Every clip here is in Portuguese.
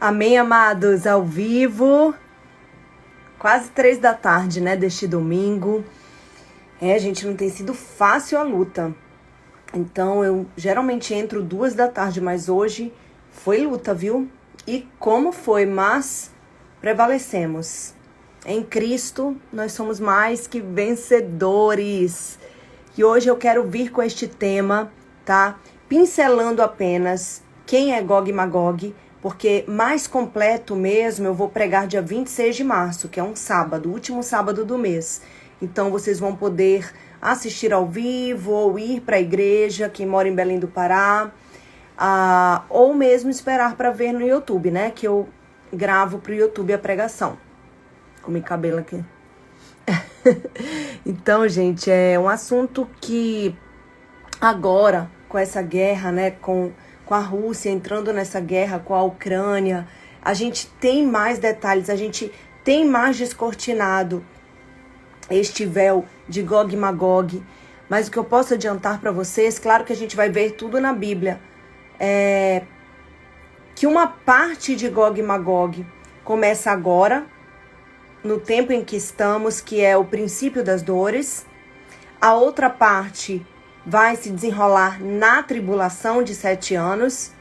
Amém, amados, ao vivo, quase 3 da tarde, né, deste domingo. Gente, não tem sido fácil a luta. Então, eu geralmente entro 2 da tarde, mas hoje foi luta, viu? E como foi, mas prevalecemos. Em Cristo, nós somos mais que vencedores. E hoje eu quero vir com este tema, tá? Pincelando apenas quem é Gog e Magog, porque mais completo mesmo eu vou pregar dia 26 de março, que é um sábado, o último sábado do mês. Então vocês vão poder assistir ao vivo ou ir para a igreja, quem mora em Belém do Pará, ou mesmo esperar para ver no YouTube, né? Que eu gravo para o YouTube a pregação. Comi cabelo aqui. Então, gente, é um assunto que agora, com essa guerra, né, com a Rússia entrando nessa guerra com a Ucrânia, a gente tem mais detalhes, a gente tem mais descortinado este véu de Gog e Magog. Mas o que eu posso adiantar para vocês, claro que a gente vai ver tudo na Bíblia, que uma parte de Gog e Magog começa agora, no tempo em que estamos, que é o princípio das dores. A outra parte vai se desenrolar na tribulação de 7 anos,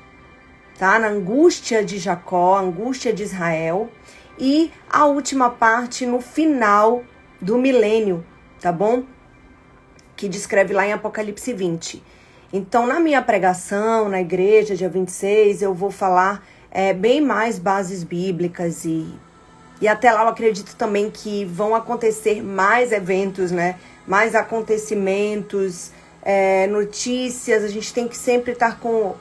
tá? Na angústia de Jacó, angústia de Israel. E a última parte no final do milênio, tá bom? Que descreve lá em Apocalipse 20. Então, na minha pregação, na igreja, dia 26, eu vou falar bem mais bases bíblicas e até lá eu acredito também que vão acontecer mais eventos, né? Mais acontecimentos, notícias. A gente tem que sempre estar com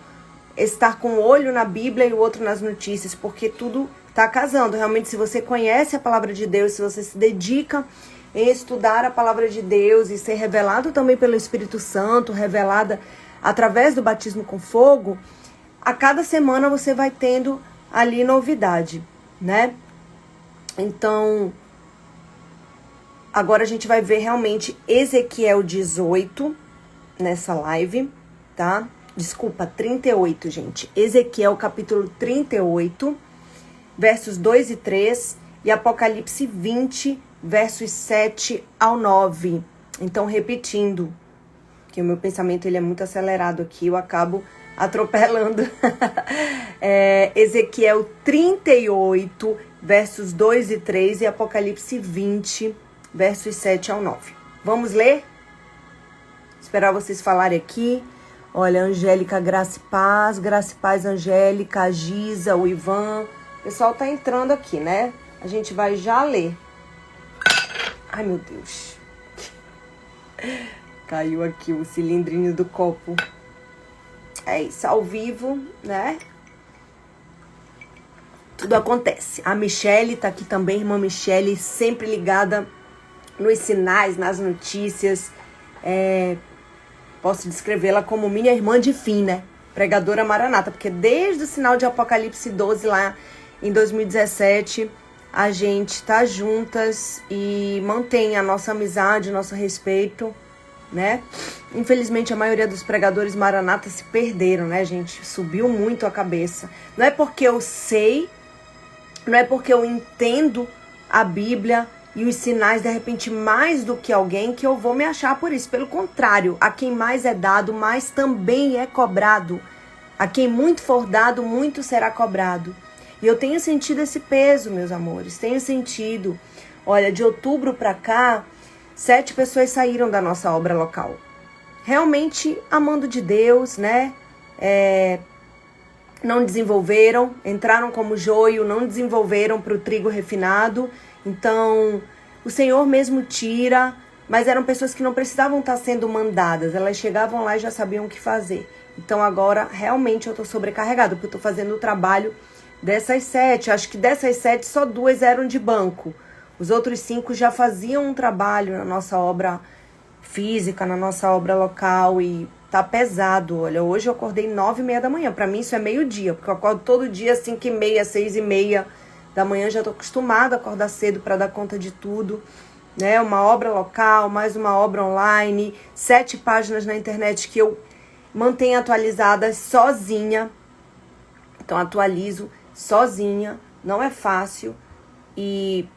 o olho na Bíblia e o outro nas notícias, porque tudo está casando. Realmente, se você conhece a palavra de Deus, se você se dedica em estudar a palavra de Deus e ser revelado também pelo Espírito Santo, revelada através do batismo com fogo, a cada semana você vai tendo ali novidade, né? Então, agora a gente vai ver realmente Ezequiel 18 nessa live, tá? Desculpa, 38, gente. Ezequiel capítulo 38, versos 2 e 3 e Apocalipse 20, versos 7 ao 9. Então, repetindo, que o meu pensamento ele é muito acelerado aqui, eu acabo atropelando. Ezequiel 38, versos 2 e 3 e Apocalipse 20, versos 7 ao 9. Vamos ler? Esperar vocês falarem aqui. Olha, Angélica, Graça e Paz, Angélica, a Giza, o Ivan. O pessoal tá entrando aqui, né? A gente vai já ler. Ai, meu Deus. Caiu aqui o cilindrinho do copo. É isso, ao vivo, né? Tudo acontece. A Michele tá aqui também, irmã Michele, sempre ligada nos sinais, nas notícias. Posso descrevê-la como minha irmã de fim, né? Pregadora Maranata, porque desde o sinal de Apocalipse 12 lá em 2017, a gente tá juntas e mantém a nossa amizade, o nosso respeito, né? Infelizmente a maioria dos pregadores Maranata se perderam, né, gente? Subiu muito a cabeça. Não é porque eu sei, não é porque eu entendo a Bíblia e os sinais, de repente, mais do que alguém, que eu vou me achar por isso. Pelo contrário, a quem mais é dado, mais também é cobrado. A quem muito for dado, muito será cobrado. E eu tenho sentido esse peso, meus amores. Tenho sentido. Olha, de outubro para cá, 7 pessoas saíram da nossa obra local. Realmente amando de Deus, né? Não desenvolveram, entraram como joio, não desenvolveram para o trigo refinado. Então, o Senhor mesmo tira, mas eram pessoas que não precisavam estar sendo mandadas. Elas chegavam lá e já sabiam o que fazer. Então, agora, realmente, eu estou sobrecarregada, porque eu estou fazendo o trabalho dessas 7. Acho que dessas 7, só 2 eram de banco. Os outros 5 já faziam um trabalho na nossa obra física, na nossa obra local, e tá pesado. Olha, hoje eu acordei 9h30 da manhã. Pra mim isso é meio-dia, porque eu acordo todo dia 5h30, 6h30 da manhã. Já tô acostumada a acordar cedo para dar conta de tudo, né? Uma obra local, mais uma obra online, 7 páginas na internet que eu mantenho atualizadas sozinha. Então atualizo sozinha, não é fácil e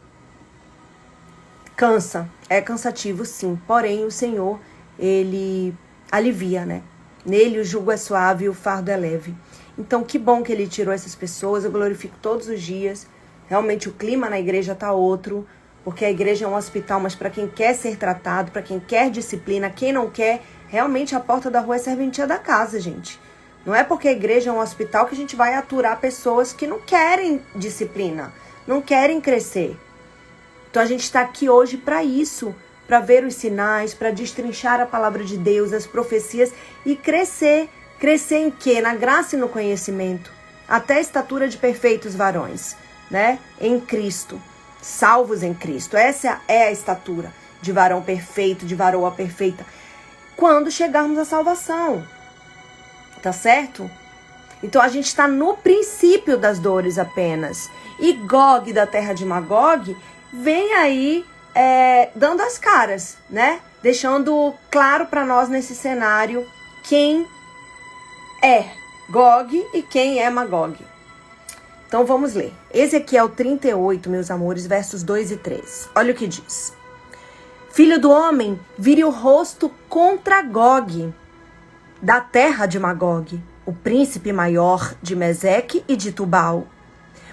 cansa. É cansativo, sim. Porém, o Senhor, Ele alivia, né? Nele o jugo é suave e o fardo é leve. Então, que bom que Ele tirou essas pessoas. Eu glorifico todos os dias. Realmente, o clima na igreja tá outro. Porque a igreja é um hospital, mas para quem quer ser tratado, para quem quer disciplina, quem não quer, realmente a porta da rua é serventia da casa, gente. Não é porque a igreja é um hospital que a gente vai aturar pessoas que não querem disciplina, não querem crescer. Então a gente está aqui hoje para isso, para ver os sinais, para destrinchar a palavra de Deus, as profecias e crescer. Crescer em quê? Na graça e no conhecimento. Até a estatura de perfeitos varões, né? Em Cristo. Salvos em Cristo. Essa é a estatura de varão perfeito, de varoa perfeita. Quando chegarmos à salvação. Tá certo? Então a gente está no princípio das dores apenas. E Gog da terra de Magog vem aí dando as caras, né? Deixando claro para nós nesse cenário quem é Gog e quem é Magog. Então vamos ler. Ezequiel 38, meus amores, versos 2 e 3. Olha o que diz. Filho do homem, vire o rosto contra Gog, da terra de Magog, o príncipe maior de Meseque e de Tubal.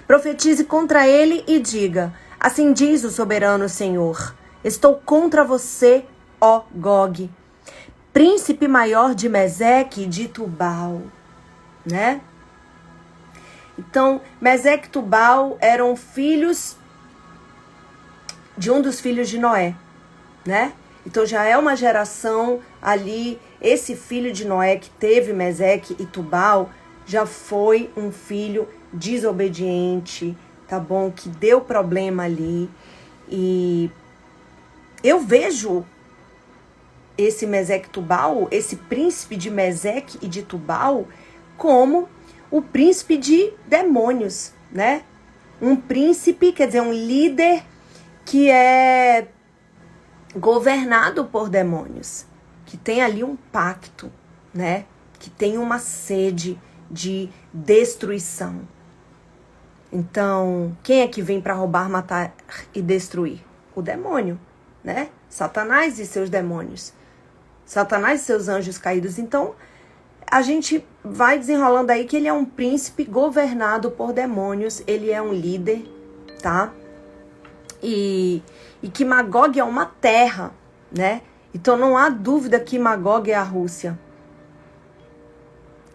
Profetize contra ele e diga, assim diz o soberano Senhor, estou contra você, ó Gog, príncipe maior de Meseque e de Tubal, né? Então, Meseque e Tubal eram filhos de um dos filhos de Noé, né? Então já é uma geração ali, esse filho de Noé que teve Meseque e Tubal, já foi um filho desobediente, tá bom? Que deu problema ali. E eu vejo esse Meseque e Tubal, esse príncipe de Meseque e de Tubal, como o príncipe de demônios, né? Um príncipe, quer dizer, um líder que é governado por demônios, que tem ali um pacto, né? Que tem uma sede de destruição. Então, quem é que vem para roubar, matar e destruir? O demônio, né? Satanás e seus demônios. Satanás e seus anjos caídos. Então, a gente vai desenrolando aí que ele é um príncipe governado por demônios. Ele é um líder, tá? E que Magog é uma terra, né? Então não há dúvida que Magog é a Rússia.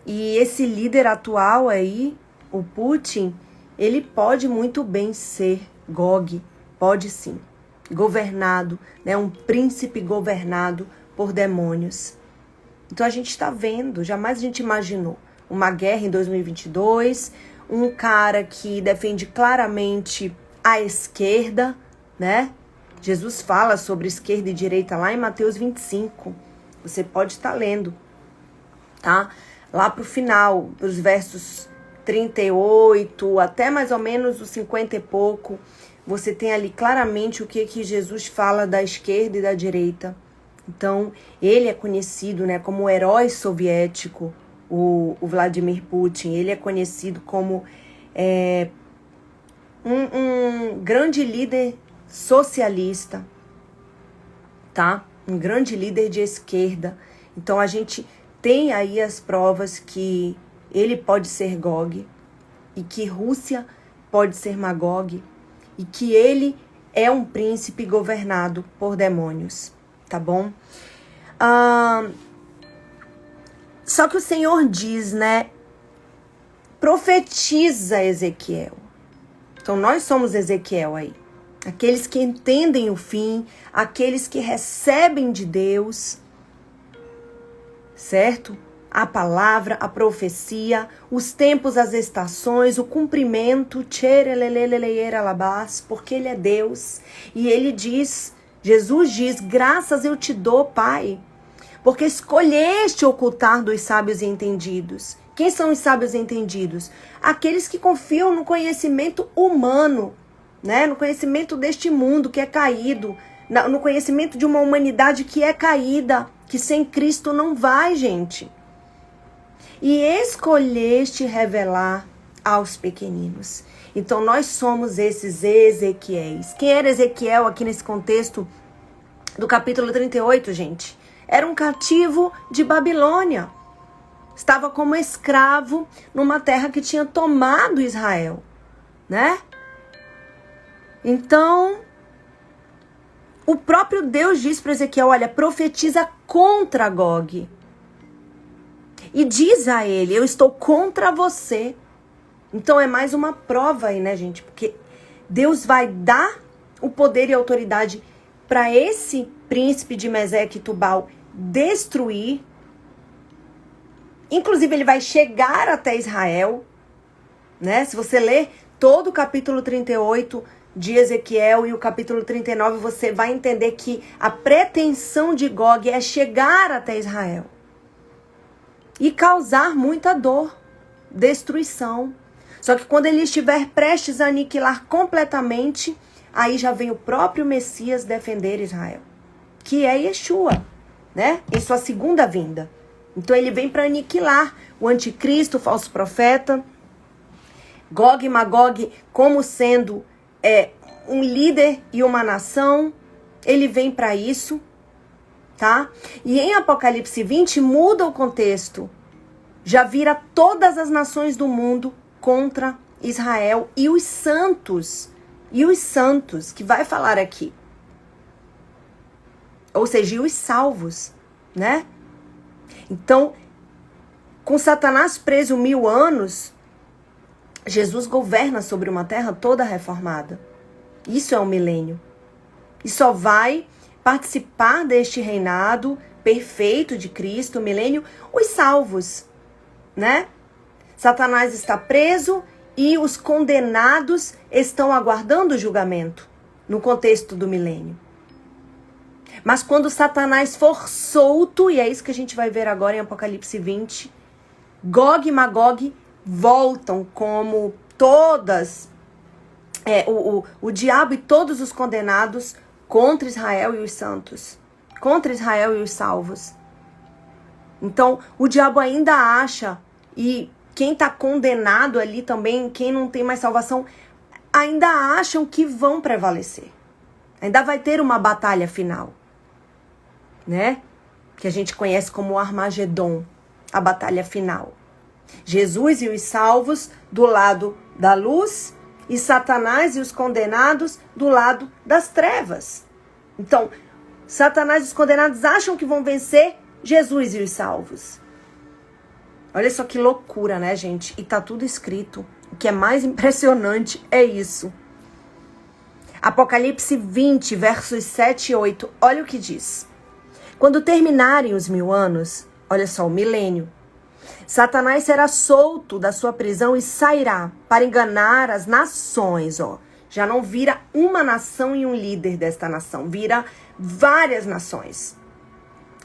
E esse líder atual aí, o Putin, ele pode muito bem ser Gog, pode sim, governado, né? Um príncipe governado por demônios. Então a gente está vendo, jamais a gente imaginou uma guerra em 2022, um cara que defende claramente a esquerda, né? Jesus fala sobre esquerda e direita lá em Mateus 25. Você pode estar lendo, tá? Lá pro final, os versos 38 até mais ou menos os 50 e pouco, você tem ali claramente o que Jesus fala da esquerda e da direita. Então, ele é conhecido, né, como o herói soviético, o Vladimir Putin. Ele é conhecido como um grande líder socialista, tá? Um grande líder de esquerda. Então, a gente tem aí as provas que ele pode ser Gog e que Rússia pode ser Magog e que ele é um príncipe governado por demônios, tá bom? Só que o Senhor diz, né? Profetiza Ezequiel. Então nós somos Ezequiel aí. Aqueles que entendem o fim, aqueles que recebem de Deus, certo? A palavra, a profecia, os tempos, as estações, o cumprimento, porque Ele é Deus. E Ele diz, Jesus diz, graças eu te dou, Pai, porque escolheste ocultar dos sábios e entendidos. Quem são os sábios e entendidos? Aqueles que confiam no conhecimento humano, né? No conhecimento deste mundo que é caído, no conhecimento de uma humanidade que é caída, que sem Cristo não vai, gente. E escolheste revelar aos pequeninos. Então nós somos esses Ezequiéis. Quem era Ezequiel aqui nesse contexto do capítulo 38, gente? Era um cativo de Babilônia. Estava como escravo numa terra que tinha tomado Israel, né? Então, o próprio Deus diz para Ezequiel, olha, profetiza contra Gog. E diz a ele, eu estou contra você. Então é mais uma prova aí, né, gente? Porque Deus vai dar o poder e a autoridade para esse príncipe de Meseque e Tubal destruir. Inclusive, ele vai chegar até Israel, né? Se você ler todo o capítulo 38 de Ezequiel e o capítulo 39, você vai entender que a pretensão de Gog é chegar até Israel e causar muita dor, destruição. Só que quando ele estiver prestes a aniquilar completamente, aí já vem o próprio Messias defender Israel, que é Yeshua, né? Em sua segunda vinda. Então ele vem para aniquilar o anticristo, o falso profeta, Gog e Magog como sendo um líder e uma nação. Ele vem para isso, tá? E em Apocalipse 20 muda o contexto. Já vira todas as nações do mundo contra Israel e os santos. E os santos, que vai falar aqui. Ou seja, e os salvos, né? Então, com Satanás preso 1000 anos, Jesus governa sobre uma terra toda reformada. Isso é o milênio. E só vai participar deste reinado perfeito de Cristo, o milênio, os salvos, né? Satanás está preso e os condenados estão aguardando o julgamento no contexto do milênio. Mas quando Satanás for solto, e é isso que a gente vai ver agora em Apocalipse 20, Gog e Magog voltam como todas, o diabo e todos os condenados contra Israel e os santos, contra Israel e os salvos. Então, o diabo ainda acha, e quem está condenado ali também, quem não tem mais salvação, ainda acham que vão prevalecer. Ainda vai ter uma batalha final, né? Que a gente conhece como o Armagedon, a batalha final. Jesus e os salvos do lado da luz e Satanás e os condenados do lado das trevas. Então, Satanás e os condenados acham que vão vencer Jesus e os salvos. Olha só que loucura, né, gente? E tá tudo escrito. O que é mais impressionante é isso. Apocalipse 20, versos 7 e 8. Olha o que diz. Quando terminarem os 1000 anos, olha só, o milênio, Satanás será solto da sua prisão e sairá para enganar as nações, ó. Já não vira uma nação e um líder desta nação, vira várias nações.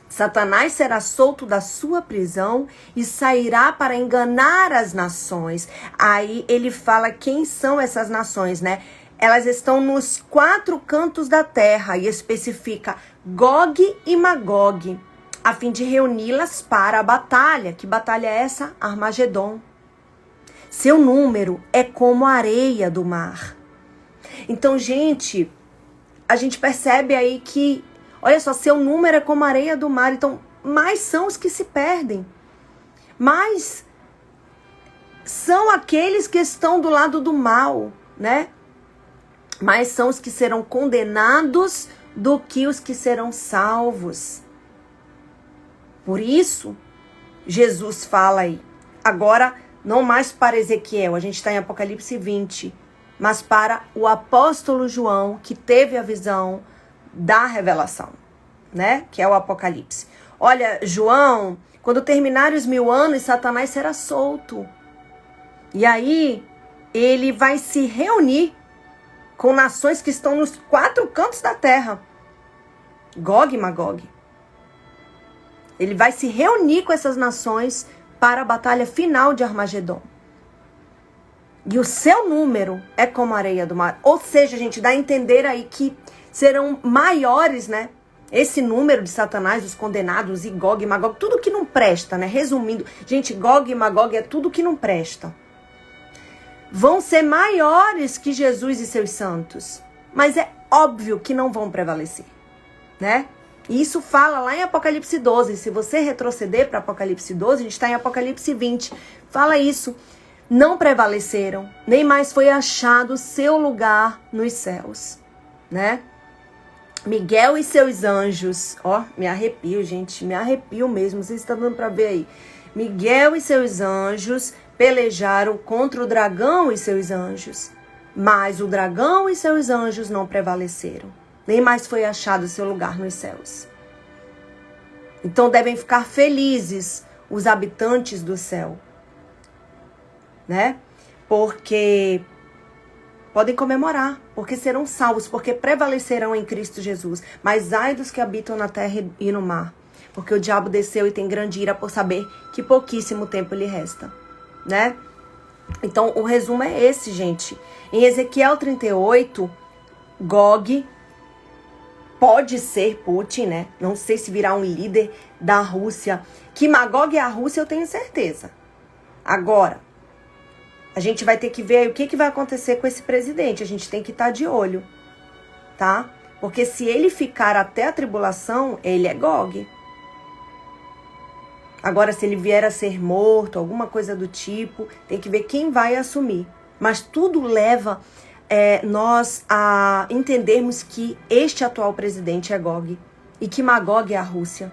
Satanás será solto da sua prisão e sairá para enganar as nações. Aí ele fala quem são essas nações, né? Elas estão nos 4 cantos da terra e especifica Gog e Magog, a fim de reuni-las para a batalha. Que batalha é essa? Armagedon. Seu número é como a areia do mar. Então, gente, a gente percebe aí que, olha só, seu número é como a areia do mar. Então, mais são os que se perdem. Mais são aqueles que estão do lado do mal, né? Mais são os que serão condenados do que os que serão salvos. Por isso, Jesus fala aí, agora não mais para Ezequiel, a gente está em Apocalipse 20, mas para o apóstolo João, que teve a visão da revelação, né? Que é o Apocalipse. Olha, João, quando terminarem os 1000 anos, Satanás será solto. E aí, ele vai se reunir com nações que estão nos 4 cantos da terra. Gog e Magog. Ele vai se reunir com essas nações para a batalha final de Armagedon. E o seu número é como a areia do mar. Ou seja, gente, dá a entender aí que serão maiores, né? Esse número de Satanás, os condenados, e Gog e Magog, tudo que não presta, né? Resumindo, gente, Gog e Magog é tudo que não presta. vão ser maiores que Jesus e seus santos. Mas é óbvio que não vão prevalecer, né? E isso fala lá em Apocalipse 12. Se você retroceder para Apocalipse 12, a gente está em Apocalipse 20. Fala isso. Não prevaleceram, nem mais foi achado seu lugar nos céus, né? Miguel e seus anjos, ó, me arrepio, gente, me arrepio mesmo, vocês estão dando para ver aí. Miguel e seus anjos pelejaram contra o dragão e seus anjos, mas o dragão e seus anjos não prevaleceram, nem mais foi achado seu lugar nos céus. Então devem ficar felizes os habitantes do céu, né? Porque podem comemorar, porque serão salvos, porque prevalecerão em Cristo Jesus. Mas ai dos que habitam na terra e no mar, porque o diabo desceu e tem grande ira por saber que pouquíssimo tempo lhe resta, né? Então o resumo é esse, gente. Em Ezequiel 38, Gog pode ser Putin, né? Não sei se virá um líder da Rússia. Que Magog é a Rússia, eu tenho certeza. Agora, a gente vai ter que ver aí o que vai acontecer com esse presidente. A gente tem que estar de olho, tá? Porque se ele ficar até a tribulação, ele é Gog. Agora, se ele vier a ser morto, alguma coisa do tipo, tem que ver quem vai assumir. Mas tudo leva nós a entendermos que este atual presidente é Gog. E que Magog é a Rússia.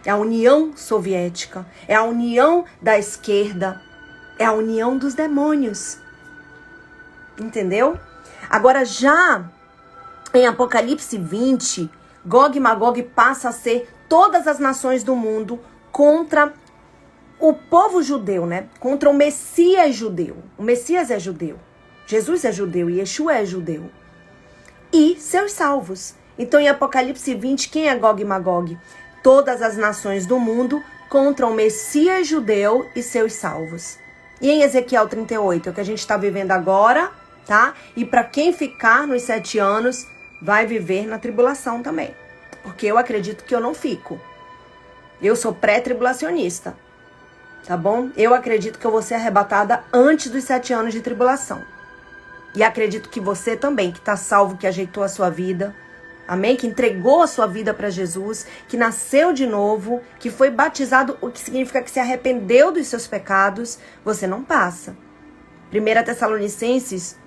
É a União Soviética. É a união da esquerda. É a união dos demônios. Entendeu? Agora, já em Apocalipse 20, Gog e Magog passa a ser todas as nações do mundo contra o povo judeu, né? Contra o Messias judeu. O Messias é judeu. Jesus é judeu e Yeshua é judeu. E seus salvos. Então, em Apocalipse 20, quem é Gog e Magog? Todas as nações do mundo contra o Messias judeu e seus salvos. E em Ezequiel 38, é o que a gente está vivendo agora, tá? E para quem ficar nos 7 anos, vai viver na tribulação também. Porque eu acredito que eu não fico. Eu sou pré-tribulacionista, tá bom? Eu acredito que eu vou ser arrebatada antes dos 7 anos de tribulação. E acredito que você também, que está salvo, que ajeitou a sua vida, amém? Que entregou a sua vida para Jesus, que nasceu de novo, que foi batizado, o que significa que se arrependeu dos seus pecados, você não passa. 1 Tessalonicenses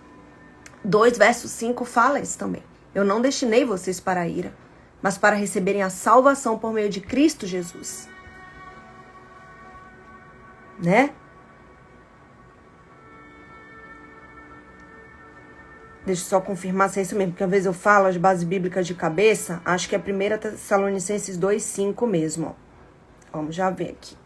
2, verso 5 fala isso também. Eu não destinei vocês para a ira, mas para receberem a salvação por meio de Cristo Jesus. Né? Deixa eu só confirmar se é isso mesmo, porque às vezes eu falo as bases bíblicas de cabeça, acho que é 1 Tessalonicenses 2, 5 mesmo, ó. Vamos já ver aqui.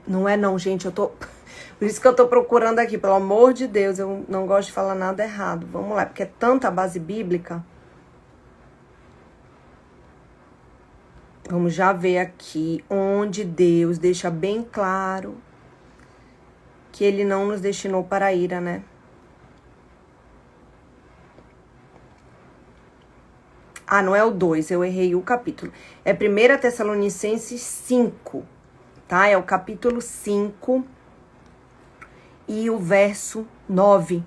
Não é não, gente, eu tô... Por isso que eu tô procurando aqui, pelo amor de Deus, eu não gosto de falar nada errado. Vamos lá, porque é tanta base bíblica. Vamos já ver aqui onde Deus deixa bem claro que Ele não nos destinou para a ira, né? Ah, não é o 2, eu errei o capítulo. É 1 Tessalonicenses 5, tá? É o capítulo 5 e o verso 9.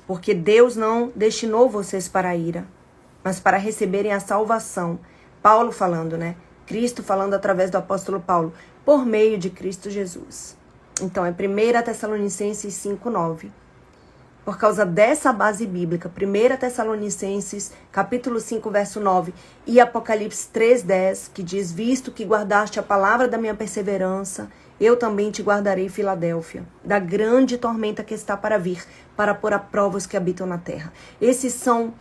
Porque Deus não destinou vocês para a ira, mas para receberem a salvação. Paulo falando, né? Cristo falando através do apóstolo Paulo, por meio de Cristo Jesus. Então, é 1 Tessalonicenses 5, 9. Por causa dessa base bíblica, 1 Tessalonicenses, capítulo 5, verso 9, e Apocalipse 3, 10, que diz, visto que guardaste a palavra da minha perseverança, eu também te guardarei, Filadélfia, da grande tormenta que está para vir, para pôr a prova os que habitam na terra. Esses são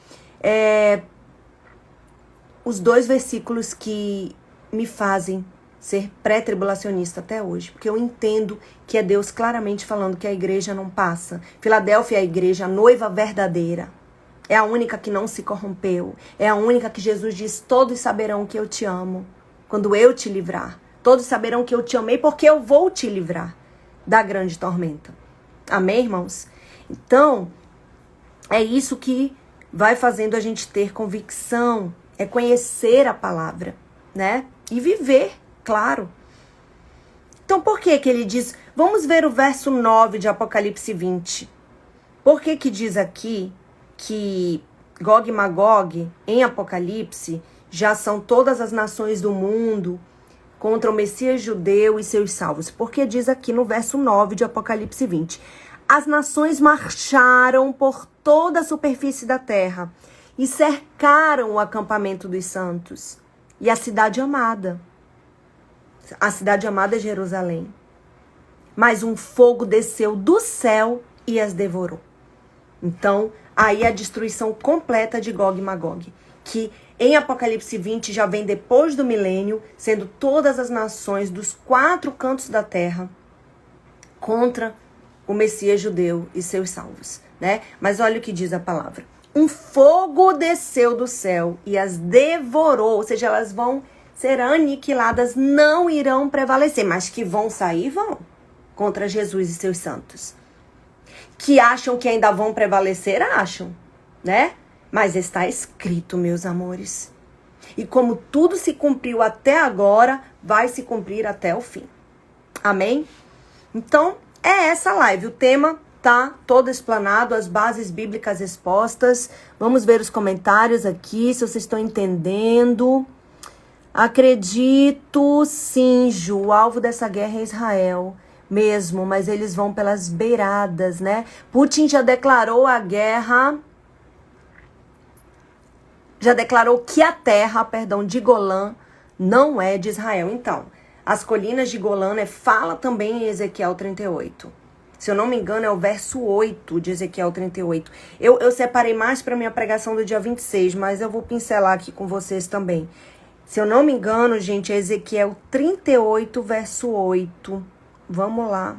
os 2 versículos que me fazem ser pré-tribulacionista até hoje, porque eu entendo que é Deus claramente falando que a igreja não passa. Filadélfia é a igreja, a noiva verdadeira. É a única que não se corrompeu. É a única que Jesus diz, todos saberão que eu te amo, quando eu te livrar. Todos saberão que eu te amei porque eu vou te livrar da grande tormenta. Amém, irmãos? Então, é isso que vai fazendo a gente ter convicção, é conhecer a palavra, né? E viver, claro. Então, por que que ele diz... Vamos ver o verso 9 de Apocalipse 20. Por que que diz aqui que Gog e Magog, em Apocalipse, já são todas as nações do mundo contra o Messias judeu e seus salvos? Porque diz aqui no verso 9 de Apocalipse 20. As nações marcharam por toda a superfície da terra e cercaram o acampamento dos santos e a cidade amada. A cidade amada é Jerusalém. Mas um fogo desceu do céu e as devorou. Então, aí a destruição completa de Gog e Magog, que em Apocalipse 20 já vem depois do milênio, sendo todas as nações dos 4 cantos da terra contra o Messias judeu e seus salvos, né? Mas olha o que diz a palavra. Um fogo desceu do céu e as devorou, ou seja, elas vão ser aniquiladas, não irão prevalecer, mas que vão sair, vão, contra Jesus e seus santos. Que acham que ainda vão prevalecer, acham, né? Mas está escrito, meus amores. E como tudo se cumpriu até agora, vai se cumprir até o fim. Amém? Então, é essa live. O tema tá todo explanado, as bases bíblicas expostas. Vamos ver os comentários aqui, se vocês estão entendendo. Acredito, sim, Ju, o alvo dessa guerra é Israel mesmo, mas eles vão pelas beiradas, né? Putin já declarou a guerra, já declarou que a terra, de Golã não é de Israel. Então, as colinas de Golã, né, fala também em Ezequiel 38. Se eu não me engano, é o verso 8 de Ezequiel 38. Eu separei mais para minha pregação do dia 26, mas eu vou pincelar aqui com vocês também. Se eu não me engano, gente, é Ezequiel 38, verso 8. Vamos lá.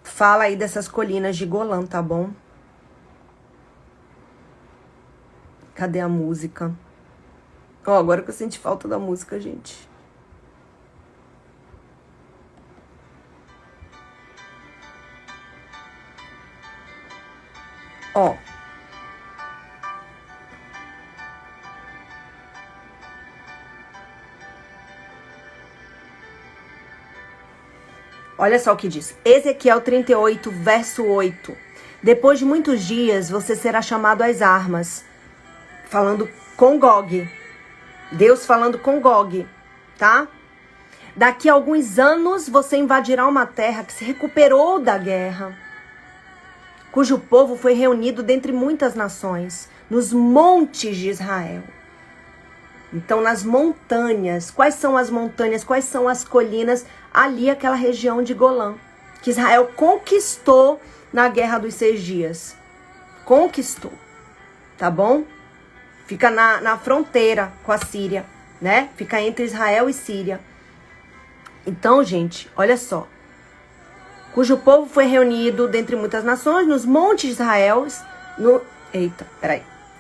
Fala aí dessas colinas de Golã, tá bom? Cadê a música? Ó, agora que eu senti falta da música, gente. Ó. Olha só o que diz. Ezequiel 38, verso 8. Depois de muitos dias, você será chamado às armas. Falando com Gog. Deus falando com Gog, tá? Daqui a alguns anos, você invadirá uma terra que se recuperou da guerra, cujo povo foi reunido dentre muitas nações, nos montes de Israel. Então, nas montanhas. Quais são as montanhas? Quais são as colinas? Ali, aquela região de Golã, que Israel conquistou na Guerra dos 6 Dias. Conquistou, tá bom? Fica na fronteira com a Síria, né? Fica entre Israel e Síria. Então, gente, olha só. Cujo povo foi reunido dentre muitas nações, nos montes de Israel,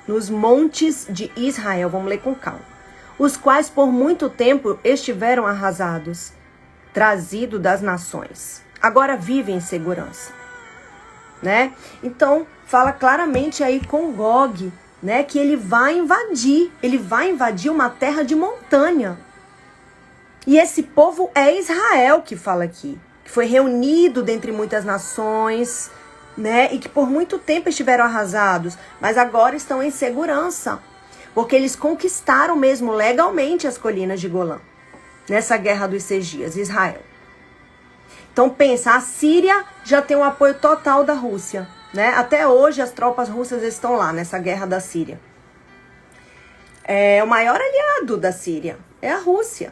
nos montes de Israel, vamos ler com calma. Os quais por muito tempo estiveram arrasados, trazido das nações. Agora vivem em segurança, né? Então, fala claramente aí com Gog, né, que ele vai invadir uma terra de montanha. E esse povo é Israel que fala aqui, que foi reunido dentre muitas nações, né, e que por muito tempo estiveram arrasados, mas agora estão em segurança, porque eles conquistaram mesmo legalmente as colinas de Golã, nessa Guerra dos 6 Dias, Israel. Então pensa, a Síria já tem o apoio total da Rússia, né? Até hoje as tropas russas estão lá nessa guerra da Síria. O maior aliado da Síria é a Rússia.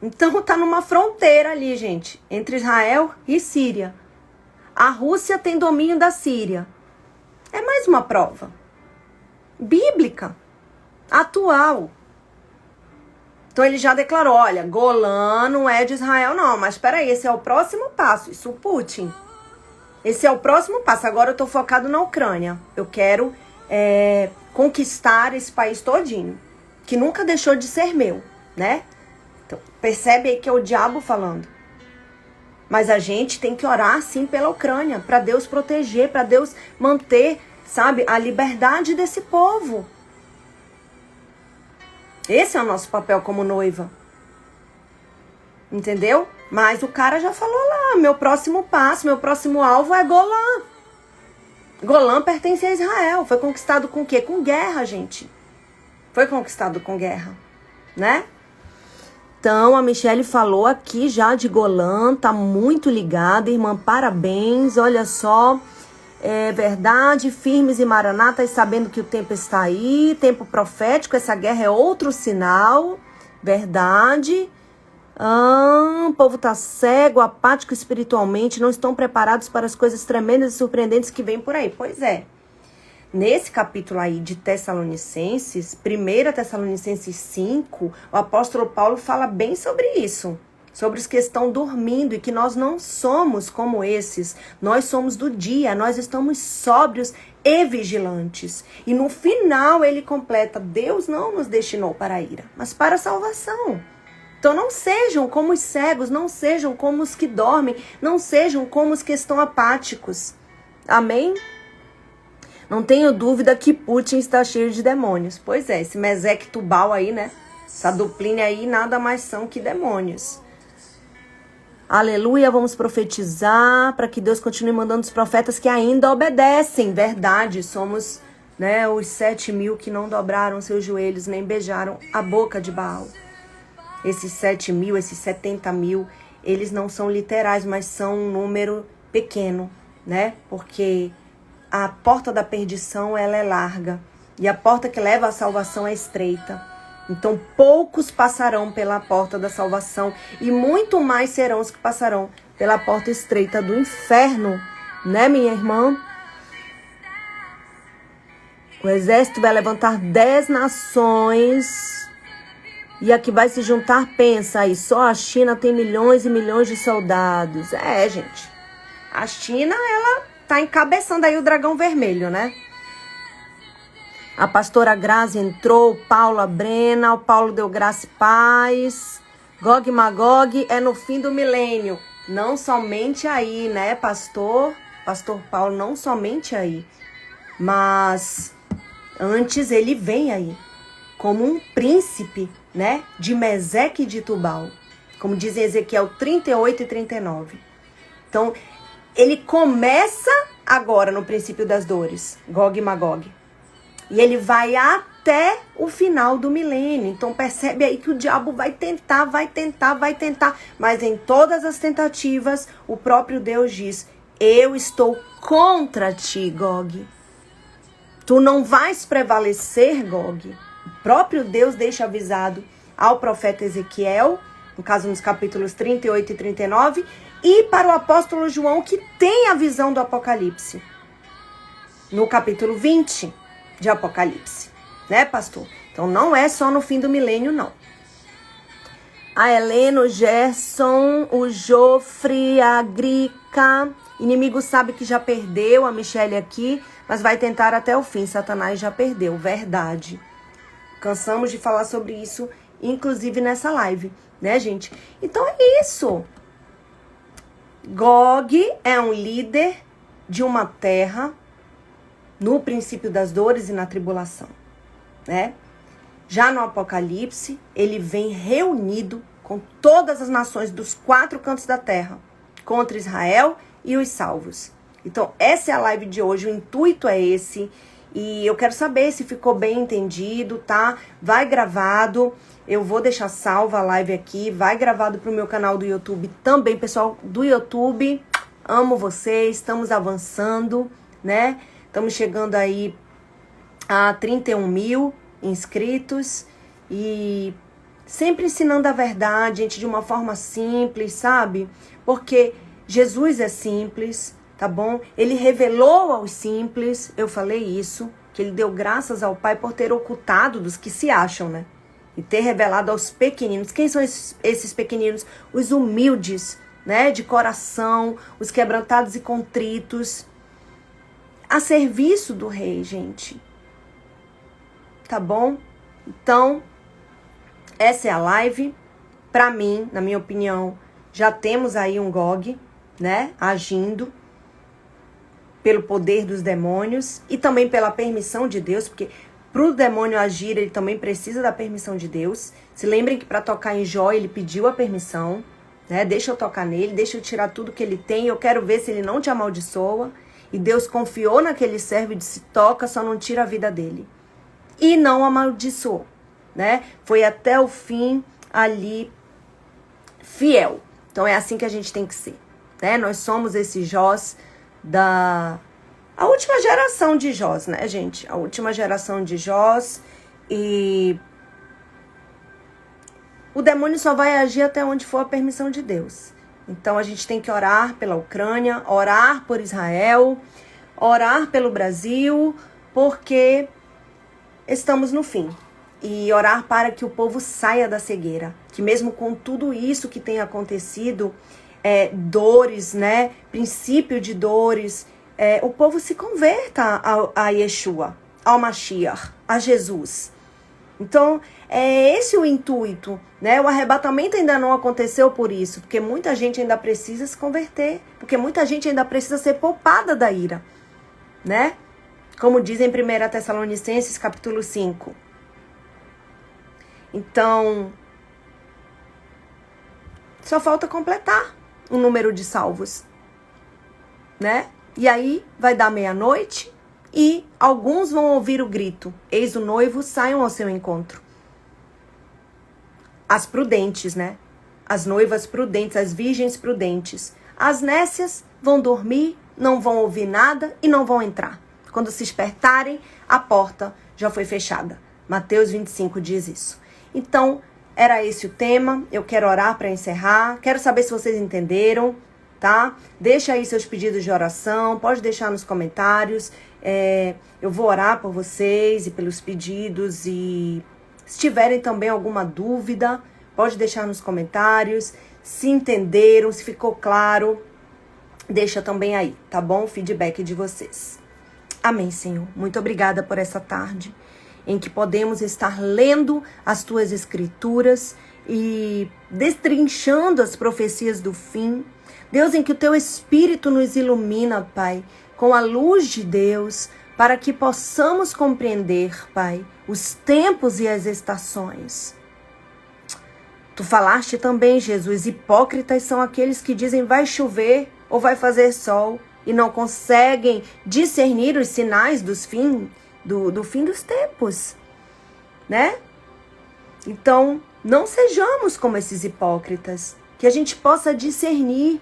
Então tá numa fronteira ali, gente, entre Israel e Síria. A Rússia tem domínio da Síria. É mais uma prova bíblica, atual. Então ele já declarou, olha, Golã não é de Israel não, mas peraí, esse é o próximo passo, isso o Putin. Esse é o próximo passo, agora eu tô focado na Ucrânia. Eu quero conquistar esse país todinho, que nunca deixou de ser meu, né? Então, percebe aí que é o diabo falando. Mas a gente tem que orar, sim, pela Ucrânia, para Deus proteger, para Deus manter, sabe, a liberdade desse povo. Esse é o nosso papel como noiva. Entendeu? Mas o cara já falou lá, meu próximo passo, meu próximo alvo é Golã. Golã pertence a Israel. Foi conquistado com o quê? Com guerra, gente. Foi conquistado com guerra, né? Então, a Michele falou aqui já de Golã, tá muito ligada, irmã, parabéns, olha só, é verdade, firmes e maranatas, sabendo que o tempo está aí, tempo profético, essa guerra é outro sinal, verdade. O povo tá cego, apático espiritualmente, não estão preparados para as coisas tremendas e surpreendentes que vêm por aí. Pois é. Nesse capítulo aí de Tessalonicenses, 1 Tessalonicenses 5, o apóstolo Paulo fala bem sobre isso. Sobre os que estão dormindo e que nós não somos como esses. Nós somos do dia, nós estamos sóbrios e vigilantes. E no final ele completa, Deus não nos destinou para a ira, mas para a salvação. Então não sejam como os cegos, não sejam como os que dormem, não sejam como os que estão apáticos. Amém? Não tenho dúvida que Putin está cheio de demônios. Pois é, esse Mesec Tubal aí, né? Essa duplinha aí nada mais são que demônios. Aleluia, vamos profetizar para que Deus continue mandando os profetas que ainda obedecem. Verdade, somos, né, os 7.000 que não dobraram seus joelhos nem beijaram a boca de Baal. Esses 7.000, esses 70.000, eles não são literais, mas são um número pequeno, né? Porque a porta da perdição, ela é larga. E a porta que leva à salvação é estreita. Então, poucos passarão pela porta da salvação. E muito mais serão os que passarão pela porta estreita do inferno. Né, minha irmã? O exército vai levantar 10 nações. E a que vai se juntar, pensa aí, só a China tem milhões e milhões de soldados. É, gente. A China, ela tá encabeçando aí o dragão vermelho, né? A pastora Grazi entrou, Paula Brena, o Paulo deu graça e paz. Gog e Magog é no fim do milênio. Não somente aí, né, pastor? Pastor Paulo, não somente aí. Mas antes ele vem aí como um príncipe, né, de Meseque e de Tubal. Como diz em Ezequiel 38 e 39. Então, ele começa agora no princípio das dores, Gog e Magog. E ele vai até o final do milênio. Então percebe aí que o diabo vai tentar. Mas em todas as tentativas, o próprio Deus diz, eu estou contra ti, Gog. Tu não vais prevalecer, Gog. O próprio Deus deixa avisado ao profeta Ezequiel, no caso nos capítulos 38 e 39, e para o apóstolo João, que tem a visão do Apocalipse, no capítulo 20 de Apocalipse, né, pastor? Então não é só no fim do milênio, não. A Helena, o Gerson, o Jofre, a Grica, inimigo sabe que já perdeu, a Michele aqui, mas vai tentar até o fim, Satanás já perdeu, verdade. Cansamos de falar sobre isso, inclusive nessa live, né, gente? Então é isso. Gog é um líder de uma terra no princípio das dores e na tribulação, né? Já no Apocalipse, ele vem reunido com todas as nações dos 4 cantos da terra, contra Israel e os salvos. Então, essa é a live de hoje, o intuito é esse, e eu quero saber se ficou bem entendido, tá? Vai gravado, eu vou deixar salva a live aqui, vai gravado pro meu canal do YouTube também, pessoal do YouTube, amo vocês, estamos avançando, né? Estamos chegando aí a 31.000 inscritos e sempre ensinando a verdade, gente, de uma forma simples, sabe? Porque Jesus é simples, tá bom? Ele revelou aos simples, eu falei isso, que ele deu graças ao Pai por ter ocultado dos que se acham, né? E ter revelado aos pequeninos. Quem são esses pequeninos? Os humildes, né? De coração, os quebrantados e contritos. A serviço do rei, gente. Tá bom? Então, essa é a live. para mim, na minha opinião, já temos aí um Gog, né, agindo pelo poder dos demônios e também pela permissão de Deus, porque para o demônio agir, ele também precisa da permissão de Deus. Se lembrem que para tocar em Jó, ele pediu a permissão, né? Deixa eu tocar nele, deixa eu tirar tudo que ele tem, eu quero ver se ele não te amaldiçoa. E Deus confiou naquele servo e disse, toca, só não tira a vida dele. E não amaldiçoou, né? Foi até o fim ali fiel. Então é assim que a gente tem que ser, né? Nós somos esses Jós a última geração de Jós, né, gente? A última geração de Jós. E o demônio só vai agir até onde for a permissão de Deus. Então a gente tem que orar pela Ucrânia, orar por Israel, orar pelo Brasil, porque estamos no fim. E orar para que o povo saia da cegueira. Que mesmo com tudo isso que tem acontecido, dores, né? Princípio de dores, o povo se converta a Yeshua, ao Mashiach, a Jesus. Então, é esse o intuito, né? O arrebatamento ainda não aconteceu por isso, porque muita gente ainda precisa se converter, porque muita gente ainda precisa ser poupada da ira, né? Como diz em 1 Tessalonicenses, capítulo 5. Então, só falta completar o número de salvos, né? E aí vai dar meia-noite e alguns vão ouvir o grito: eis o noivo, saiam ao seu encontro. As prudentes, né? As noivas prudentes, as virgens prudentes. As nécias vão dormir, não vão ouvir nada e não vão entrar. Quando se despertarem, a porta já foi fechada. Mateus 25 diz isso. Então, era esse o tema. Eu quero orar para encerrar. Quero saber se vocês entenderam, tá? Deixa aí seus pedidos de oração. Pode deixar nos comentários. Eu vou orar por vocês e pelos pedidos. E se tiverem também alguma dúvida, pode deixar nos comentários. Se entenderam, se ficou claro, deixa também aí, tá bom? O feedback de vocês. Amém, Senhor. Muito obrigada por essa tarde em que podemos estar lendo as tuas escrituras e destrinchando as profecias do fim. Deus, em que o teu Espírito nos ilumina, Pai, com a luz de Deus, para que possamos compreender, Pai, os tempos e as estações. Tu falaste também, Jesus, hipócritas são aqueles que dizem vai chover ou vai fazer sol e não conseguem discernir os sinais do fim dos tempos, né? Então, não sejamos como esses hipócritas, que a gente possa discernir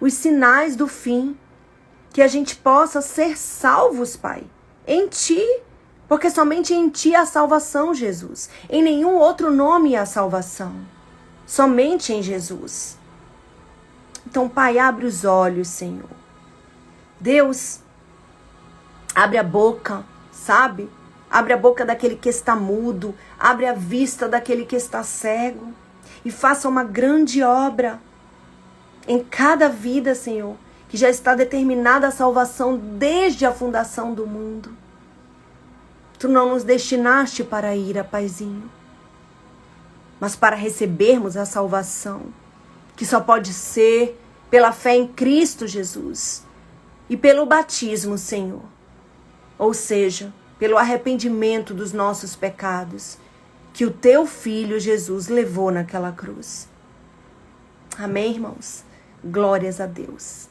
os sinais do fim, que a gente possa ser salvos, Pai, em Ti, porque somente em Ti há salvação, Jesus. Em nenhum outro nome há salvação, somente em Jesus. Então, Pai, abre os olhos, Senhor. Deus, abre a boca, sabe? Abre a boca daquele que está mudo, abre a vista daquele que está cego e faça uma grande obra em cada vida, Senhor, que já está determinada a salvação desde a fundação do mundo. Tu não nos destinaste para a ira, Paizinho, mas para recebermos a salvação, que só pode ser pela fé em Cristo Jesus e pelo batismo, Senhor. Ou seja, pelo arrependimento dos nossos pecados, que o teu Filho Jesus levou naquela cruz. Amém, irmãos? Glórias a Deus.